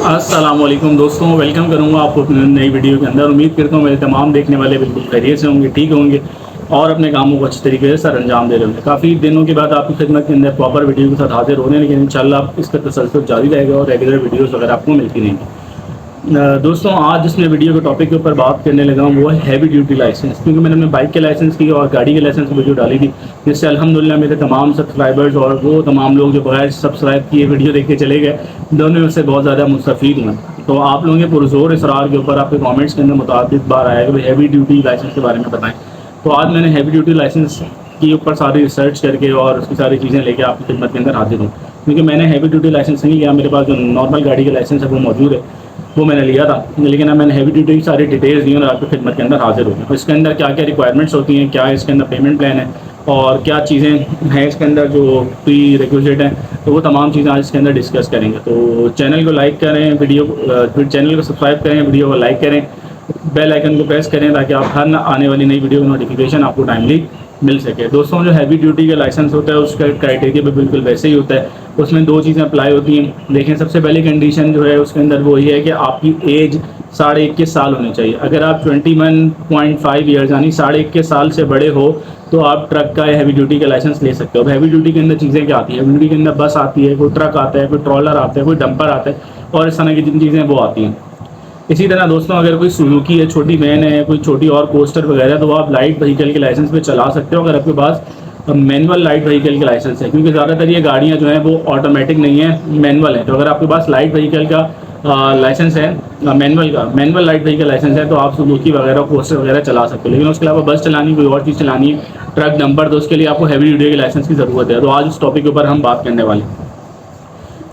अस्सलाम वालेकुम दोस्तों, वेलकम करूंगा आपको अपनी नई वीडियो के अंदर। उम्मीद करता हूँ मेरे तमाम देखने वाले बिल्कुल खैरियत से होंगे, ठीक होंगे और अपने कामों को अच्छे तरीके से सर अंजाम दे रहे होंगे। काफ़ी दिनों के बाद आपकी खिदमत के अंदर प्रॉपर वीडियो के साथ हाजिर हो रहे हैं, लेकिन इंशाल्लाह इसका तसलसल जारी रहेगा और रेगुलर वीडियोज़ वगैरह आपको मिलती रहेंगी। दोस्तों, आज जिस मैं वीडियो के टॉपिक के ऊपर बात करने लगा हूँ वो है हैवी ड्यूटी लाइसेंस, क्योंकि मैंने अपने बाइक के लाइसेंस की और गाड़ी के लाइसेंस की वीडियो डाली थी, जिससे अल्हम्दुलिल्लाह मेरे तमाम सब्सक्राइबर्स और वो तमाम लोग जो बगैर सब्सक्राइब किए वीडियो देख के चले गए, दोनों में से बहुत ज़्यादा मुस्तफ़ीद हुए। तो आप लोगों के पुरज़ोर इसरार के ऊपर आपके कॉमेंट्स के अंदर मुताबिक बार आया कि भाई हैवी ड्यूटी लाइसेंस के बारे में बताएँ। तो आज मैंने हैवी ड्यूटी लाइसेंस के ऊपर सारी रिसर्च करके और उसकी सारी चीज़ें लेके आपकी खिदमत के अंदर हाजिर हूँ, क्योंकि मैंने हैवी ड्यूटी लाइसेंस नहीं लिया। मेरे पास जो नॉर्मल गाड़ी का लाइसेंस है वो मौजूद है, वो मैंने लिया था, लेकिन अब मैंने हैवी ड्यूटी की सारी डिटेल्स दी और आपकी खिदमत के अंदर हाजिर हो गया। इसके अंदर क्या क्या रिक्वायरमेंट्स होती हैं, क्या इसके अंदर पेमेंट प्लान है और क्या चीज़ें हैं इसके अंदर जो प्री रिक्विजिट हैं, तो वो तमाम चीज़ें आज इसके अंदर डिस्कस करेंगे। तो चैनल को लाइक करें, चैनल को सब्सक्राइब करें, वीडियो को लाइक करें, बेल आइकन को प्रेस करें ताकि आप हर आने वाली नई वीडियो की नोटिफिकेशन आपको टाइमली मिल सके। दोस्तों, जो हैवी ड्यूटी का लाइसेंस होता है उसका क्राइटेरिया भी बिल्कुल वैसे ही होता है। उसमें दो चीज़ें अप्लाई होती हैं। देखें, सबसे पहली कंडीशन जो है उसके अंदर वो ये है कि आपकी एज 21.5 साल होनी चाहिए। अगर आप 21.5 ईयर्स यानी 21.5 साल से बड़े हो तो आप ट्रक का हैवी ड्यूटी का लाइसेंस ले सकते हो। अब हैवी ड्यूटी के अंदर चीज़ें क्या आती है? हैवी ड्यूटी के अंदर बस आती है, कोई ट्रक आता है, कोई ट्रॉलर आता है, कोई डंपर आता है और इस तरह की जिन चीज़ें वो आती हैं। इसी तरह दोस्तों, अगर कोई सुजुकी है, छोटी वैन है, कोई छोटी और कोस्टर वगैरह, तो आप लाइट व्हीकल के लाइसेंस पे चला सकते हो अगर आपके पास मैनुअल लाइट व्हीकल के लाइसेंस है, क्योंकि ज़्यादातर ये गाड़ियाँ जो हैं वो ऑटोमेटिक नहीं है, मैनुअल है। तो अगर आपके पास लाइट व्हीकल का लाइसेंस है, मैनुअल लाइट व्हीकल लाइसेंस है, तो आप सुजुकी वगैरह कोस्टर वगैरह चला सकते हो। लेकिन उसके अलावा बस चलानी, कोई और चीज़ चलानी है, ट्रक डंपर, तो उसके लिए आपको हैवी ड्यूटी के लाइसेंस की ज़रूरत है। तो आज उस टॉपिक के ऊपर हम बात करने वाले हैं।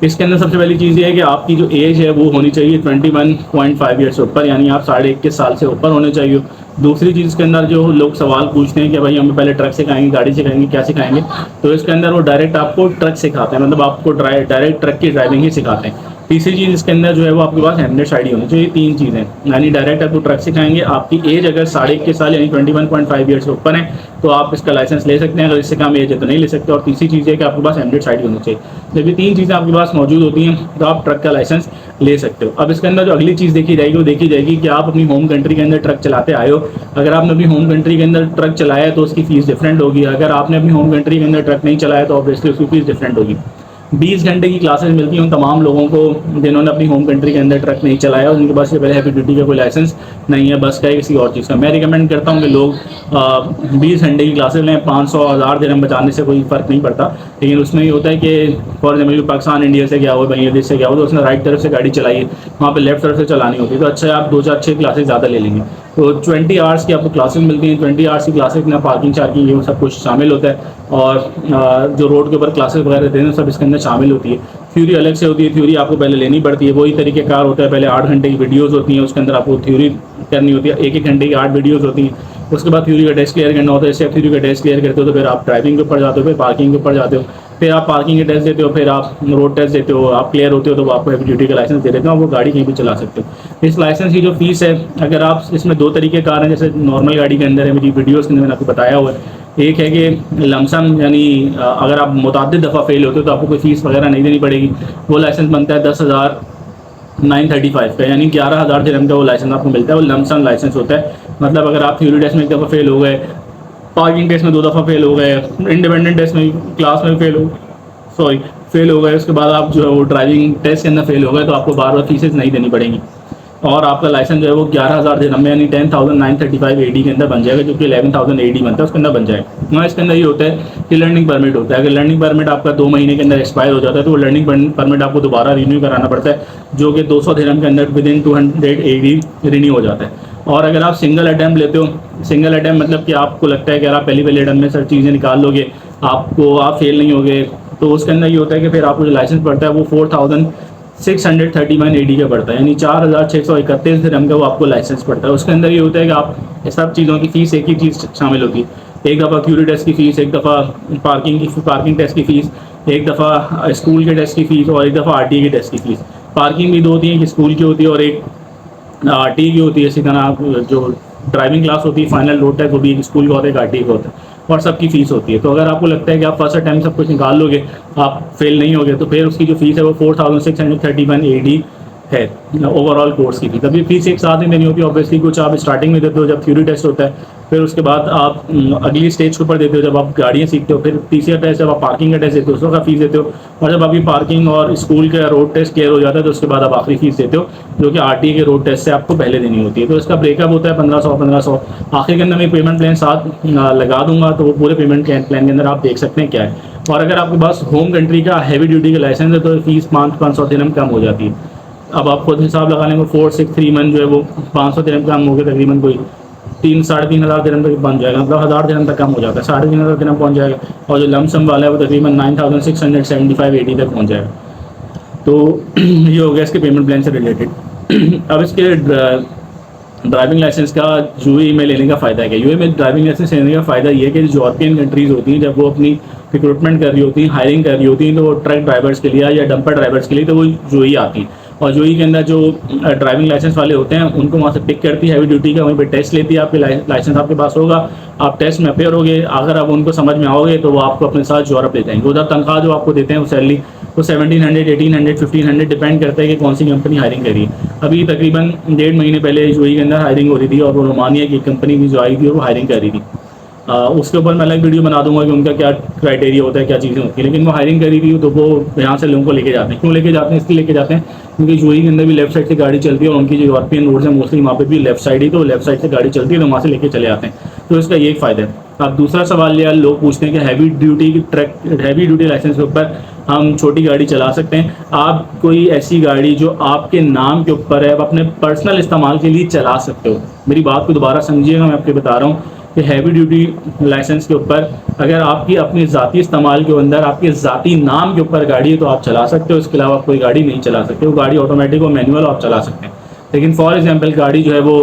इसके अंदर सबसे पहली चीज़ ये है कि आपकी जो एज है वो होनी चाहिए 21.5 ईयर से ऊपर, यानी आप 21.5 साल से ऊपर होने चाहिए। दूसरी चीज़ इसके अंदर जो लोग सवाल पूछते हैं कि भाई हमें पहले ट्रक सिखाएंगे, गाड़ी सिखाएंगे, क्या सिखाएंगे, तो इसके अंदर वो डायरेक्ट आपको ट्रक सिखाते हैं, मतलब आपको डायरेक्ट ट्रक की ड्राइविंग ही सिखाते हैं। तीसरी चीज़ इसके अंदर जो है वो आपके पास एमनेट आईडी होनी चाहिए। तीन चीज़ें, यानी डायरेक्ट आपको ट्रक सिखाएंगे, आपकी एज अगर 21.5 साल यानी 21.5 ईयर से ऊपर है तो आप इसका लाइसेंस ले सकते हैं, अगर इससे कम एज है तो नहीं ले सकते। और तीसरी चीज़ है कि आपके पास एमनेट आईडी होनी चाहिए। जब ये तीन चीज़ें आपके पास मौजूद होती हैं तो आप ट्रक का लाइसेंस ले सकते हो। अब इसके अंदर जो अगली चीज़ देखी जाएगी वो देखी जाएगी कि आप अपनी होम कंट्री के अंदर ट्रक चलाते आए हो। अगर आपने अपनी होम कंट्री के अंदर ट्रक चलाया है तो उसकी फ़ीस डिफरेंट होगी। अगर आपने अपनी होम कंट्री के अंदर ट्रक नहीं चलाया तो ऑब्वियसली उसकी फ़ीस डिफरेंट होगी। 20 घंटे की क्लासेस मिलती हैं उन तमाम लोगों को जिन्होंने अपनी होम कंट्री के अंदर ट्रक नहीं चलाया और उनके पास से पहले हैवी ड्यूटी का कोई लाइसेंस नहीं है, बस का है, किसी और चीज़ का। मैं रिकमेंड करता हूँ कि लोग 20 घंटे की क्लासेस लें। 500-1000 दिरहम बचाने से कोई फ़र्क नहीं पड़ता, लेकिन उसमें ये होता है कि फॉर एग्जाम्पल पाकिस्तान इंडिया से गया हो, बांग्लादेश से गया हो, तो उसने राइट तरफ से गाड़ी चलाई है, वहाँ पर लेफ्ट तरफ से चलानी होती है, तो अच्छा आप 2-4 6 क्लासेस ज़्यादा ले लेंगे। तो 20 आवर्स की आपको क्लासेस मिलती हैं। 20 आवर्स की क्लासेस में पार्किंग चार्किंग ये सब कुछ शामिल होता है, और जो रोड के ऊपर क्लासेस वगैरह देते हैं सब इसके अंदर शामिल होती है। थ्योरी अलग से होती है, थ्योरी आपको पहले लेनी पड़ती है। वही तरीके कार होता है, पहले 8 घंटे की वीडियोस होती हैं, उसके अंदर आपको थ्योरी करनी होती है। 1-1 घंटे की 8 वीडियोस होती हैं। उसके बाद थ्योरी का टेस्ट क्लियर करना होता है। जैसे आप थ्योरी का टेस्ट क्लियर करते हो तो फिर आप ड्राइविंग के ऊपर जाते हो, फिर पार्किंग के ऊपर जाते हो, फिर आप पार्किंग के टेस्ट देते हो, फिर आप रोड टेस्ट देते हो, आप क्लियर होते हो तो आपको हैवी ड्यूटी का लाइसेंस दे देते हो, वो गाड़ी कहीं भी चला सकते हो। इस लाइसेंस की जो फीस है, अगर आप इसमें 2 तरीके कार हैं, जैसे नॉर्मल गाड़ी के अंदर है, मेरी वीडियोज़ के अंदर मैंने आपको बताया हुआ है। एक है कि लमसम, यानी अगर आप मुतअद्दिद दफ़ा फेल होते हो तो आपको कोई फ़ीस वगैरह नहीं देनी पड़ेगी। वो लाइसेंस बनता है 10,935 का, यानी 11,000 दिरहम का वो लाइसेंस आपको मिलता है। वो लमसम लाइसेंस होता है, मतलब अगर आप थ्योरी टेस्ट में 1 दफ़ा फेल हो गए, पार्किंग टेस्ट में 2 दफ़ा फेल हो गए, इंडिपेंडेंट टेस्ट में क्लास में फेल हो गए, उसके बाद आप जो है वो ड्राइविंग टेस्ट के अंदर फेल हो गए, तो आपको बार फीसेस नहीं देनी पड़ेंगी और आपका लाइसेंस जो है वो 11,000 दिरहम में यानी 10,935 AD के अंदर बन जाएगा, जो कि 11,000 AD बनता है, उसके अंदर बन जाएगा। हाँ, इसके अंदर ये होता है कि लर्निंग परमिट होता है। अगर लर्निंग परमिट आपका 2 महीने के अंदर एक्सपायर हो जाता है तो वो लर्निंग परमिट आपको दोबारा रिन्यू कराना पड़ता है, जो कि 200 दिरहम के अंदर विदिन 200 AD रिन्यू हो जाता है। और अगर आप सिंगल अटैम्प्ट लेते हो, सिंगल अटैम्प्ट मतलब कि आपको लगता है कि अगर आप पहली अटैम्प्ट में सर चीज़ें निकाल लोगे, आप फेल नहीं होगे, तो उसके अंदर ये होता है कि फिर आपको जो लाइसेंस पड़ता है वो 4,631 AD का पड़ता है, यानी 4,631 दिरहम का वो आपको लाइसेंस पड़ता है। उसके अंदर ये होता है कि आप सब चीज़ों की फ़ीस एक ही चीज़ शामिल होती है। एक दफ़ा थ्योरी टेस्ट की फ़ीस, एक दफ़ा पार्किंग टेस्ट की फ़ीस, एक दफ़ा स्कूल के टेस्ट की फ़ीस और एक दफ़ा RTA के टेस्ट की फ़ीस। पार्किंग भी 2 होती है, एक स्कूल की होती है और एक RTA की होती है। इसी तरह जो ड्राइविंग क्लास होती है, फाइनल रोड टेस्ट, वो भी एक स्कूल का होता है, एक RTA का होता है, और सबकी फ़ीस होती है। तो अगर आपको लगता है कि आप फर्स्ट अटैम्प्ट सब कुछ निकाल लोगे, आप फेल नहीं होगे, तो फिर उसकी जो फ़ीस है वो 4,631 AD है ओवरऑल कोर्स की फीस। अभी फीस एक साथ ही देनी होती है ऑब्वियसली, कुछ आप स्टार्टिंग में देते हो जब थ्योरी टेस्ट होता है, फिर उसके बाद आप अगली स्टेज के ऊपर देते हो जब आप गाड़ियाँ सीखते हो, फिर तीसरा टेस्ट जब आप पार्किंग का टेस्ट देते हो उसका फीस देते हो, और जब आपकी पार्किंग और स्कूल का रोड टेस्ट क्लियर हो जाता है तो उसके बाद आप आखिरी फीस देते हो जो कि आरटीए के रोड टेस्ट से आपको पहले देनी होती है। तो इसका ब्रेकअप होता है 1500 आखिर के अंदर मैं पेमेंट प्लान साथ लगा दूंगा, तो वो पूरे पेमेंट प्लान के अंदर आप देख सकते हैं क्या है। और अगर आपके पास होम कंट्री का हैवी ड्यूटी का लाइसेंस है तो फीस 500 दिरहम कम हो जाती है। अब आप खुद हिसाब लगा लेंगे 463 मंथ जो है वो 500 दिरहम कम हो गया, तकरीबन कोई 3-3.5 दिरहम तक पहुंच जाएगा, मतलब 1000 दिरहम तक कम हो जाता है, 3.5 दिरहम पहुंच जाएगा। और जो लमसम वाला है वो तकरीबन 9675 80 तक पहुंच जाएगा। तो ये हो गया इसके पेमेंट प्लान से रिलेटेड। अब इसके ड्राइविंग लाइसेंस का यूएई में लेने का फ़ायदा क्या है? यूएई में ड्राइविंग लाइसेंस लेने का फ़ायदा ये है कि जो यूरोपियन कंट्रीज़ होती हैं जब वो अपनी रिक्रूटमेंट कर रही होती हैं, हायरिंग कर रही होती हैं, तो वो ट्रक ड्राइवर्स के लिए या डंपर ड्राइवर्स के लिए तो वो यूएई आती हैं। और यूएई के अंदर जो ड्राइविंग लाइसेंस वाले होते हैं उनको वहाँ से पिक करती है हैवी ड्यूटी का, वहीं पर टेस्ट लेती है, आपके लाइसेंस आपके पास होगा, आप टेस्ट में अपेयर होगे, अगर आप उनको समझ में आओगे तो वो आपको अपने साथ यूरोप ले जाएंगे। उधर तनख्वाह जो आपको देते हैं वो सैलरी वो 1700 1800 1500 डिपेंड करता है कि कौन सी कंपनी हायरिंग करी है। अभी तकरीबन 1.5 महीने पहले यूएई के अंदर हायरिंग हो रही थी और वो रोमानिया की कंपनी की जो आई थी वो हायरिंग कर रही थी। उसके ऊपर मैं अलग वीडियो बना दूंगा कि उनका क्या क्राइटेरिया होता है, क्या चीज़ें होती हैं, लेकिन वो हायरिंग करी थी तो वो यहाँ से लोगों को लेके जाते हैं। क्यों लेके जाते हैं? इसलिए लेके जाते हैं क्योंकि यूएई के अंदर भी लेफ्ट साइड से गाड़ी चलती है और उनकी जो यूरोपियन रोड्स हैं मोस्टली वहाँ पे भी लेफ्ट साइड ही, तो लेफ्ट साइड से गाड़ी चलती है तो वहाँ से लेके चले आते हैं। तो इसका यही फ़ायदा है। अब दूसरा सवाल यार लोग पूछते हैं कि हैवी ड्यूटी लाइसेंस के ऊपर हम छोटी गाड़ी चला सकते हैं? आप कोई ऐसी गाड़ी जो आपके नाम के ऊपर है, आप अपने पर्सनल इस्तेमाल के लिए चला सकते हो। मेरी बात को दोबारा समझिएगा, मैं आपको बता रहा हूँ कि हैवी ड्यूटी लाइसेंस के ऊपर अगर आपकी अपनी ज़ाती इस्तेमाल के अंदर आपके ज़ाती नाम के ऊपर गाड़ी है तो आप चला सकते हो, इसके अलावा कोई गाड़ी नहीं चला सकते। वो गाड़ी ऑटोमेटिक और मैनुअल आप चला सकते हैं, लेकिन फॉर एग्जांपल गाड़ी जो है वो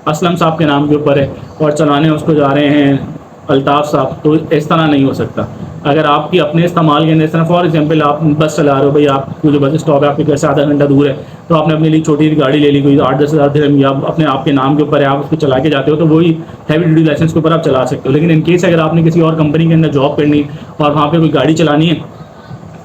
असलम साहब के नाम के ऊपर है और चलाने उसको जा रहे हैं अल्ताफ़ साहब, तो इस तरह नहीं हो सकता। अगर आपकी अपने इस्तेमाल के अंदर इस तरह फॉर एग्जांपल आप बस चला रहे हो, भाई आपको जो बस स्टॉप है आपके घर से आधा घंटा दूर है, तो आपने अपने लिए छोटी गाड़ी ले ली कोई 8-10 हज़ार दिरहम या अपने आपके नाम के ऊपर है, आप उसको चला के जाते हो तो वही हैवी ड्यूटी लाइसेंस के ऊपर आप चला सकते हो। लेकिन इन केस अगर आपने किसी और कंपनी के अंदर जॉब करनी और वहाँ पर कोई गाड़ी चलानी है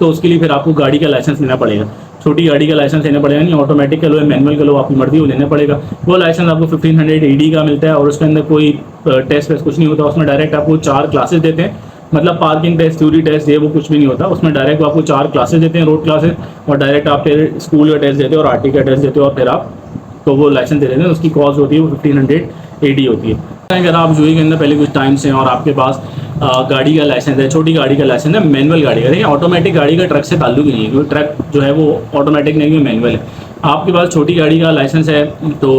तो उसके लिए फिर आपको गाड़ी का लाइसेंस लेना पड़ेगा। छोटी गाड़ी का लाइसेंस लेना पड़ेगा, नहीं ऑटोमेटिक का लो या मैनुअल का लो, आपकी मर्जी वो लेना पड़ेगा। वो लाइसेंस आपको 1500 AD का मिलता है और उसके अंदर कोई टेस्ट वेस्ट कुछ नहीं होता, उसमें डायरेक्ट आपको 4 क्लासेस देते हैं, मतलब पार्किंग टेस्ट, थ्योरी टेस्ट, ये वो कुछ भी नहीं होता, उसमें डायरेक्ट आपको 4 क्लासेस देते हैं, रोड क्लासेस, और डायरेक्ट आप फिर स्कूल का टेस्ट देते हो और आरटी का टेस्ट देते हो और फिर आप तो वो लाइसेंस दे देते हैं। उसकी कॉस्ट होती है वो 1500 AD होती है। अगर आप यूएई के अंदर पहले कुछ टाइम से और आपके पास गाड़ी का लाइसेंस है, छोटी गाड़ी का लाइसेंस है, मैनुअल गाड़ी का, देखिए ऑटोमेटिक गाड़ी का ट्रक से ताल्लुक ही नहीं है क्योंकि ट्रक जो है वो ऑटोमेटिक नहीं है, मैनुअल है। आपके पास छोटी गाड़ी का लाइसेंस है तो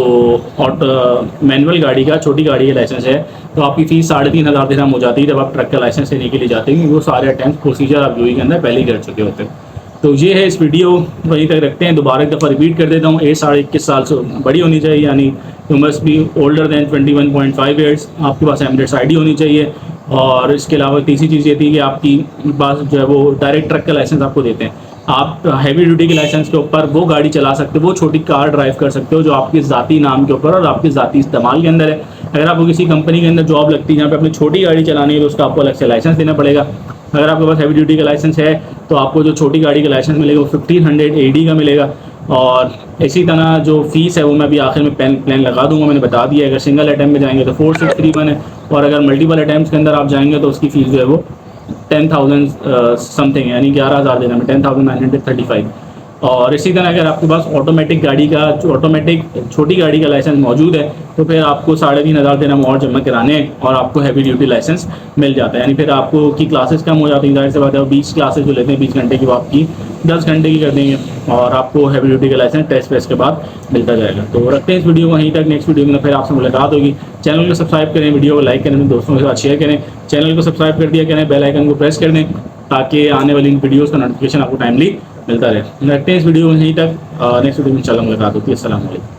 मैनुअल गाड़ी का छोटी गाड़ी का लाइसेंस है तो आपकी फ़ीस 3500 दिरहम हो जाती है जब आप ट्रक का लाइसेंस लेने के लिए जाते हैं, वो सारे अटेम्प्ट प्रोसीजर आप यूएई के अंदर पहले ही कर चुके होते हैं। तो ये है इस वीडियो वहीं तक रखते हैं। दोबारा एक दफ़ा रिपीट कर देता हूँ, एज 21.5 साल से बड़ी होनी चाहिए, यानी you must be older than 21.5 years. आपके पास एमिरेट्स ID होनी चाहिए और इसके अलावा तीसरी चीज़ ये थी कि आपकी पास जो है वो डायरेक्ट ट्रक का लाइसेंस आपको देते हैं। आप हैवी ड्यूटी के लाइसेंस के ऊपर वो गाड़ी चला सकते हो, वो छोटी कार ड्राइव कर सकते हो जो आपके ज़ाती नाम के ऊपर और आपके ज़ाती इस्तेमाल के अंदर है। अगर आपको किसी कंपनी के अंदर जॉब लगती है जहाँ पे अपनी छोटी गाड़ी चलानी है तो उसका आपको अलग से लाइसेंस देना पड़ेगा। अगर आपके पास हैवी ड्यूटी का लाइसेंस है तो आपको जो छोटी गाड़ी का लाइसेंस मिलेगा वो 1500 AD का मिलेगा। और इसी तरह जो फीस है वो मैं अभी आखिर में प्लान लगा दूंगा, मैंने बता दिया। अगर सिंगल अटैम्प्ट में जाएंगे तो 4631 है और अगर मल्टीपल अटैम्प्ट के अंदर आप जाएंगे तो उसकी फ़ीस जो है वो 10,000 समथिंग, यानी 11,000 देना में 10,935। और इसी तरह अगर आपके पास ऑटोमेटिक गाड़ी का ऑटोमेटिक छोटी गाड़ी का लाइसेंस मौजूद है तो फिर आपको 3,500 दिरहम और जमा कराने और आपको हैवी ड्यूटी लाइसेंस मिल जाता है। यानी फिर आपको की क्लासेस कम हो जाती हैं, जाहिर सी बात है। 20 क्लासेस जो लेते हैं 20 घंटे की, वो आपकी 10 घंटे की कर देंगे और आपको हैवी ड्यूटी का लाइसेंस टेस्ट वेस्ट के बाद मिलता जाएगा। तो रखते हैं इस वीडियो को वहीं तक, नेक्स्ट वीडियो में फिर आपसे मुलाकात होगी। चैनल को सब्सक्राइब करें, वीडियो को लाइक करें, अपने दोस्तों के साथ शेयर करें, चैनल को सब्सक्राइब कर दिया करें, बेल आइकन को प्रेस कर दें ताकि आने वाली वीडियोज़ का नोटिफिकेशन आपको टाइमली मिलता रहे। रखते हैं इस वीडियो को यहीं तक, नेक्स्ट वीडियो में इंशाल्लाह मुलाकात होती है। अस्सलाम वालेकुम।